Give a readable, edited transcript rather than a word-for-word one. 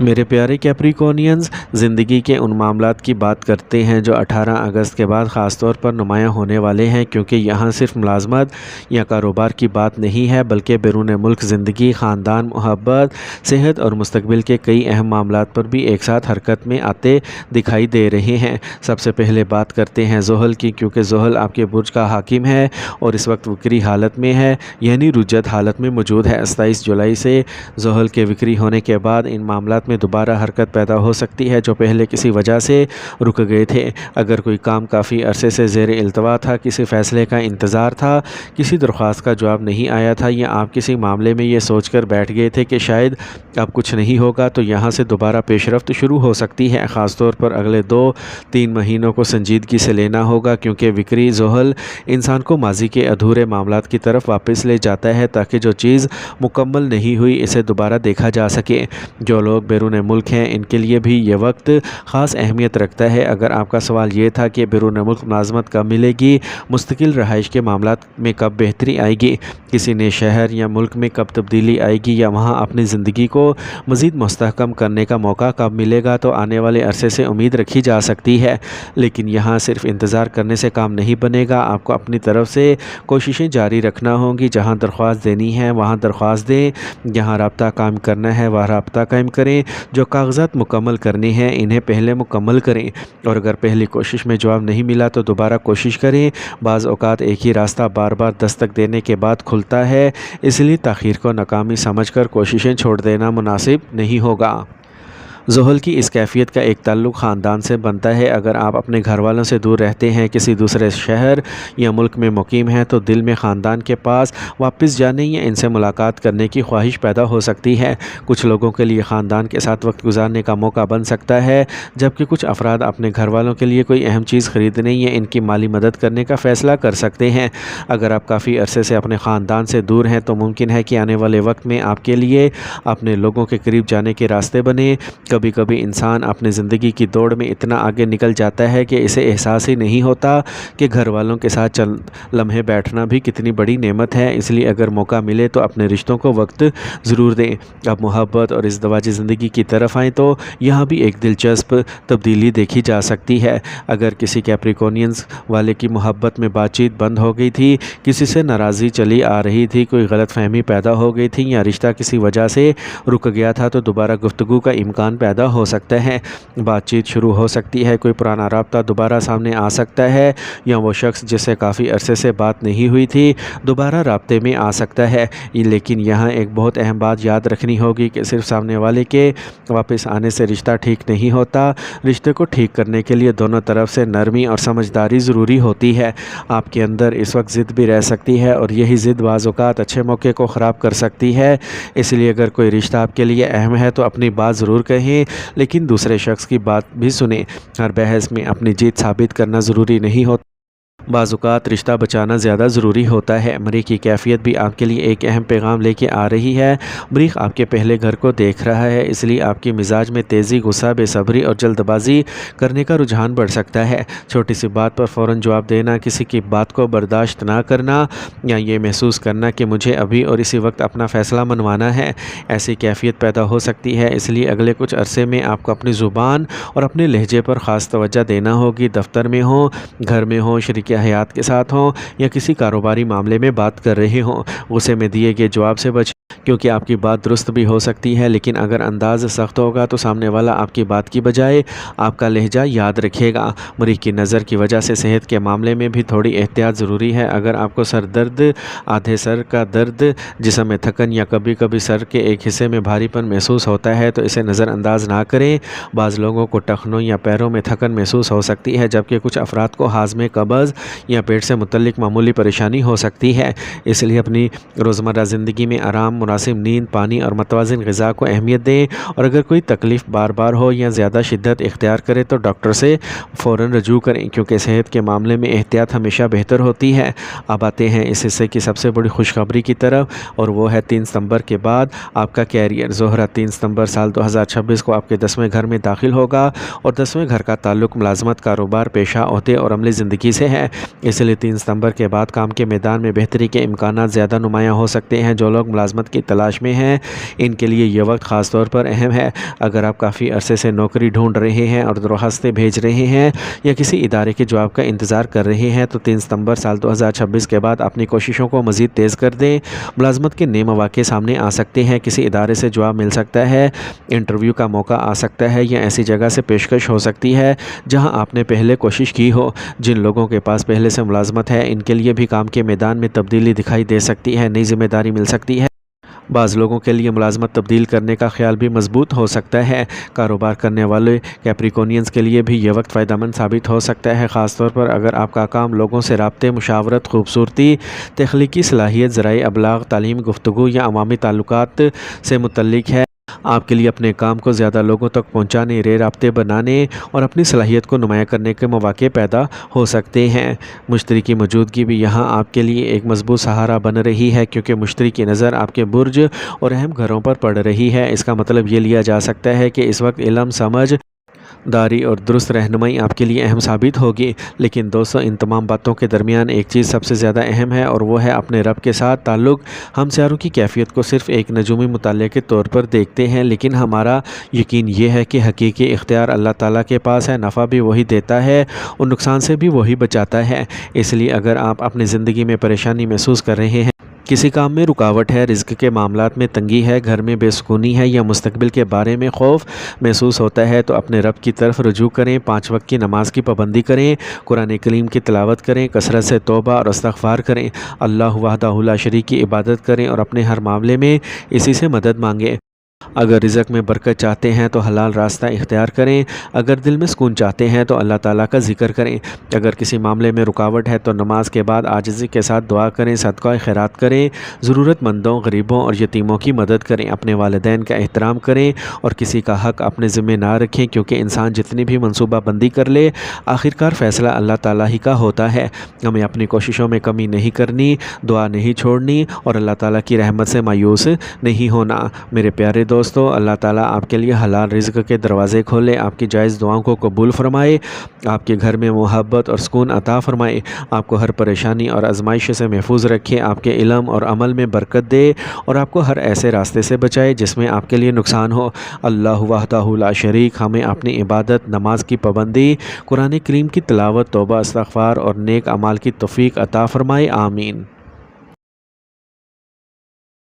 میرے پیارے کیپریکونینز، زندگی کے ان معاملات کی بات کرتے ہیں جو 18 اگست کے بعد خاص طور پر نمایاں ہونے والے ہیں، کیونکہ یہاں صرف ملازمت یا کاروبار کی بات نہیں ہے بلکہ بیرون ملک زندگی، خاندان، محبت، صحت اور مستقبل کے کئی اہم معاملات پر بھی ایک ساتھ حرکت میں آتے دکھائی دے رہے ہیں۔ سب سے پہلے بات کرتے ہیں زحل کی، کیونکہ زحل آپ کے برج کا حاکم ہے اور اس وقت وکری حالت میں ہے، یعنی رجت حالت میں موجود ہے۔ 27 جولائی سے زحل کے وکری ہونے کے بعد ان معاملات میں دوبارہ حرکت پیدا ہو سکتی ہے جو پہلے کسی وجہ سے رک گئے تھے۔ اگر کوئی کام کافی عرصے سے زیر التوا تھا، کسی فیصلے کا انتظار تھا، کسی درخواست کا جواب نہیں آیا تھا، یا آپ کسی معاملے میں یہ سوچ کر بیٹھ گئے تھے کہ شاید اب کچھ نہیں ہوگا، تو یہاں سے دوبارہ پیش رفت شروع ہو سکتی ہے۔ خاص طور پر اگلے 2-3 مہینوں کو سنجیدگی سے لینا ہوگا، کیونکہ وکری زحل انسان کو ماضی کے ادھورے معاملات کی طرف واپس لے جاتا ہے تاکہ جو چیز مکمل نہیں ہوئی اسے دوبارہ دیکھا جا سکے۔ جو لوگ بیرون ملک ہیں ان کے لیے بھی یہ وقت خاص اہمیت رکھتا ہے۔ اگر آپ کا سوال یہ تھا کہ بیرون ملک ملازمت کب ملے گی، مستقل رہائش کے معاملات میں کب بہتری آئے گی، کسی نئے شہر یا ملک میں کب تبدیلی آئے گی، یا وہاں اپنی زندگی کو مزید مستحکم کرنے کا موقع کب ملے گا، تو آنے والے عرصے سے امید رکھی جا سکتی ہے۔ لیکن یہاں صرف انتظار کرنے سے کام نہیں بنے گا، آپ کو اپنی طرف سے کوششیں جاری رکھنا ہوں گی۔ جہاں درخواست دینی ہے وہاں درخواست دیں، جہاں رابطہ قائم کرنا ہے وہاں رابطہ قائم کریں، جو کاغذات مکمل کرنے ہیں انہیں پہلے مکمل کریں، اور اگر پہلی کوشش میں جواب نہیں ملا تو دوبارہ کوشش کریں۔ بعض اوقات ایک ہی راستہ بار بار دستک دینے کے بعد کھلتا ہے، اس لیے تاخیر کو ناکامی سمجھ کر کوششیں چھوڑ دینا مناسب نہیں ہوگا۔ زحل کی اس کیفیت کا ایک تعلق خاندان سے بنتا ہے۔ اگر آپ اپنے گھر والوں سے دور رہتے ہیں، کسی دوسرے شہر یا ملک میں مقیم ہیں، تو دل میں خاندان کے پاس واپس جانے یا ان سے ملاقات کرنے کی خواہش پیدا ہو سکتی ہے۔ کچھ لوگوں کے لیے خاندان کے ساتھ وقت گزارنے کا موقع بن سکتا ہے، جبکہ کچھ افراد اپنے گھر والوں کے لیے کوئی اہم چیز خریدنے یا ان کی مالی مدد کرنے کا فیصلہ کر سکتے ہیں۔ اگر آپ کافی عرصے سے اپنے خاندان سے دور ہیں تو ممکن ہے کہ آنے والے وقت میں آپ کے لیے اپنے لوگوں کے قریب جانے کے راستے بنیں۔ کبھی کبھی انسان اپنی زندگی کی دوڑ میں اتنا آگے نکل جاتا ہے کہ اسے احساس ہی نہیں ہوتا کہ گھر والوں کے ساتھ چند لمحے بیٹھنا بھی کتنی بڑی نعمت ہے۔ اس لیے اگر موقع ملے تو اپنے رشتوں کو وقت ضرور دیں۔ اب محبت اور ازدواجی زندگی کی طرف آئیں تو یہاں بھی ایک دلچسپ تبدیلی دیکھی جا سکتی ہے۔ اگر کسی کیپریکونینز والے کی محبت میں بات چیت بند ہو گئی تھی، کسی سے ناراضی چلی آ رہی تھی، کوئی غلط فہمی پیدا ہو گئی تھی، یا رشتہ کسی وجہ سے رک گیا تھا، تو دوبارہ گفتگو کا امکان پیدا ہو سکتا ہے۔ بات چیت شروع ہو سکتی ہے، کوئی پرانا رابطہ دوبارہ سامنے آ سکتا ہے، یا وہ شخص جس سے کافی عرصے سے بات نہیں ہوئی تھی دوبارہ رابطے میں آ سکتا ہے۔ لیکن یہاں ایک بہت اہم بات یاد رکھنی ہوگی کہ صرف سامنے والے کے واپس آنے سے رشتہ ٹھیک نہیں ہوتا۔ رشتے کو ٹھیک کرنے کے لیے دونوں طرف سے نرمی اور سمجھداری ضروری ہوتی ہے۔ آپ کے اندر اس وقت ضد بھی رہ سکتی ہے، اور یہی ضد بعض اوقات اچھے موقع کو خراب کر سکتی ہے۔ اس لیے اگر کوئی رشتہ آپ کے لیے اہم ہے تو اپنی بات ضرور کہیں، لیکن دوسرے شخص کی بات بھی سنیں۔ ہر بحث میں اپنی جیت ثابت کرنا ضروری نہیں ہوتا۔ بعض اوقات رشتہ بچانا زیادہ ضروری ہوتا ہے۔ مریخ کی کیفیت بھی آپ کے لیے ایک اہم پیغام لے کے آ رہی ہے۔ مریخ آپ کے پہلے گھر کو دیکھ رہا ہے، اس لیے آپ کی مزاج میں تیزی، غصہ، بے صبری اور جلد بازی کرنے کا رجحان بڑھ سکتا ہے۔ چھوٹی سی بات پر فوراً جواب دینا، کسی کی بات کو برداشت نہ کرنا، یا یہ محسوس کرنا کہ مجھے ابھی اور اسی وقت اپنا فیصلہ منوانا ہے، ایسی کیفیت پیدا ہو سکتی ہے۔ اس لیے اگلے کچھ عرصے میں آپ کو اپنی زبان اور اپنے لہجے پر خاص توجہ دینا ہوگی۔ دفتر میں ہوں، گھر میں ہوں، شریک حیات کے ساتھ ہوں، یا کسی کاروباری معاملے میں بات کر رہے ہوں، غصے میں دیے گئے جواب سے بچیں، کیونکہ آپ کی بات درست بھی ہو سکتی ہے، لیکن اگر انداز سخت ہوگا تو سامنے والا آپ کی بات کی بجائے آپ کا لہجہ یاد رکھے گا۔ مریخ کی نظر کی وجہ سے صحت کے معاملے میں بھی تھوڑی احتیاط ضروری ہے۔ اگر آپ کو سر درد، آدھے سر کا درد، جسم میں تھکن، یا کبھی کبھی سر کے ایک حصے میں بھاری پن محسوس ہوتا ہے تو اسے نظر انداز نہ کریں۔ بعض لوگوں کو ٹخنوں یا پیروں میں تھکن محسوس ہو سکتی ہے، جبکہ کچھ افراد کو ہاضمے، قبض یا پیٹ سے متعلق معمولی پریشانی ہو سکتی ہے۔ اس لیے اپنی روزمرہ زندگی میں آرام، مناسب نیند، پانی اور متوازن غذا کو اہمیت دیں، اور اگر کوئی تکلیف بار بار ہو یا زیادہ شدت اختیار کرے تو ڈاکٹر سے فوراً رجوع کریں، کیونکہ صحت کے معاملے میں احتیاط ہمیشہ بہتر ہوتی ہے۔ اب آتے ہیں اس حصے کی سب سے بڑی خوشخبری کی طرف، اور وہ ہے 3 ستمبر کے بعد آپ کا کیریئر۔ زہرہ 3 ستمبر سال 2026 کو آپ کے 10ویں گھر میں داخل ہوگا، اور 10ویں گھر کا تعلق ملازمت، کاروبار، پیشہ، عہدے اور عملی زندگی سے ہے۔ اس لیے 3 ستمبر کے بعد کام کے میدان میں بہتری کے امکانات زیادہ نمایاں ہو سکتے ہیں۔ جو لوگ ملازمت کی تلاش میں ہیں ان کے لیے یہ وقت خاص طور پر اہم ہے۔ اگر آپ کافی عرصے سے نوکری ڈھونڈ رہے ہیں اور درخواستیں بھیج رہے ہیں یا کسی ادارے کے جواب کا انتظار کر رہے ہیں تو 3 ستمبر سال 2026 کے بعد اپنی کوششوں کو مزید تیز کر دیں۔ ملازمت کے نئے مواقع سامنے آ سکتے ہیں، کسی ادارے سے جواب مل سکتا ہے، انٹرویو کا موقع آ سکتا ہے یا ایسی جگہ سے پیشکش ہو سکتی ہے جہاں آپ نے پہلے کوشش کی ہو۔ جن لوگوں کے پاس پہلے سے ملازمت ہے ان کے لیے بھی کام کے میدان میں تبدیلی دکھائی دے سکتی ہے، نئی ذمہ داری مل سکتی ہے۔ بعض لوگوں کے لیے ملازمت تبدیل کرنے کا خیال بھی مضبوط ہو سکتا ہے۔ کاروبار کرنے والے کیپریکونینز کے لیے بھی یہ وقت فائدہ مند ثابت ہو سکتا ہے، خاص طور پر اگر آپ کا کام لوگوں سے رابطے، مشاورت، خوبصورتی، تخلیقی صلاحیت، ذرائع ابلاغ، تعلیم، گفتگو یا عوامی تعلقات سے متعلق ہے۔ آپ کے لیے اپنے کام کو زیادہ لوگوں تک پہنچانے، نئے رابطے بنانے اور اپنی صلاحیت کو نمایاں کرنے کے مواقع پیدا ہو سکتے ہیں۔ مشتری کی موجودگی بھی یہاں آپ کے لیے ایک مضبوط سہارا بن رہی ہے کیونکہ مشتری کی نظر آپ کے برج اور اہم گھروں پر پڑ رہی ہے۔ اس کا مطلب یہ لیا جا سکتا ہے کہ اس وقت علم، سمجھ داری اور درست رہنمائی آپ کے لیے اہم ثابت ہوگی۔ لیکن دوستو، ان تمام باتوں کے درمیان ایک چیز سب سے زیادہ اہم ہے اور وہ ہے اپنے رب کے ساتھ تعلق۔ ہم سیاروں کی کیفیت کو صرف ایک نجومی مطالعے کے طور پر دیکھتے ہیں، لیکن ہمارا یقین یہ ہے کہ حقیقی اختیار اللہ تعالیٰ کے پاس ہے۔ نفع بھی وہی دیتا ہے اور نقصان سے بھی وہی بچاتا ہے۔ اس لیے اگر آپ اپنی زندگی میں پریشانی محسوس کر رہے ہیں، کسی کام میں رکاوٹ ہے، رزق کے معاملات میں تنگی ہے، گھر میں بے سکونی ہے یا مستقبل کے بارے میں خوف محسوس ہوتا ہے تو اپنے رب کی طرف رجوع کریں۔ 5 وقت کی نماز کی پابندی کریں، قرآن کریم کی تلاوت کریں، کثرت سے توبہ اور استغفار کریں، اللہ وحدہ لا شریک کی عبادت کریں اور اپنے ہر معاملے میں اسی سے مدد مانگیں۔ اگر رزق میں برکت چاہتے ہیں تو حلال راستہ اختیار کریں، اگر دل میں سکون چاہتے ہیں تو اللہ تعالیٰ کا ذکر کریں۔ اگر کسی معاملے میں رکاوٹ ہے تو نماز کے بعد عاجزی کے ساتھ دعا کریں، صدقہ خیرات کریں، ضرورت مندوں، غریبوں اور یتیموں کی مدد کریں، اپنے والدین کا احترام کریں اور کسی کا حق اپنے ذمہ نہ رکھیں کیونکہ انسان جتنی بھی منصوبہ بندی کر لے آخرکار فیصلہ اللہ تعالیٰ ہی کا ہوتا ہے۔ ہمیں اپنی کوششوں میں کمی نہیں کرنی، دعا نہیں چھوڑنی اور اللہ تعالیٰ کی رحمت سے مایوس نہیں ہونا۔ میرے پیارے دوستو، اللہ تعالیٰ آپ کے لیے حلال رزق کے دروازے کھولے، آپ کی جائز دعاؤں کو قبول فرمائے، آپ کے گھر میں محبت اور سکون عطا فرمائے، آپ کو ہر پریشانی اور آزمائش سے محفوظ رکھے، آپ کے علم اور عمل میں برکت دے اور آپ کو ہر ایسے راستے سے بچائے جس میں آپ کے لیے نقصان ہو۔ اللہ وحدہ لا شریک ہمیں اپنی عبادت، نماز کی پابندی، قرآن کریم کی تلاوت، توبہ، استغفار اور نیک اعمال کی توفیق عطا فرمائے۔ آمین۔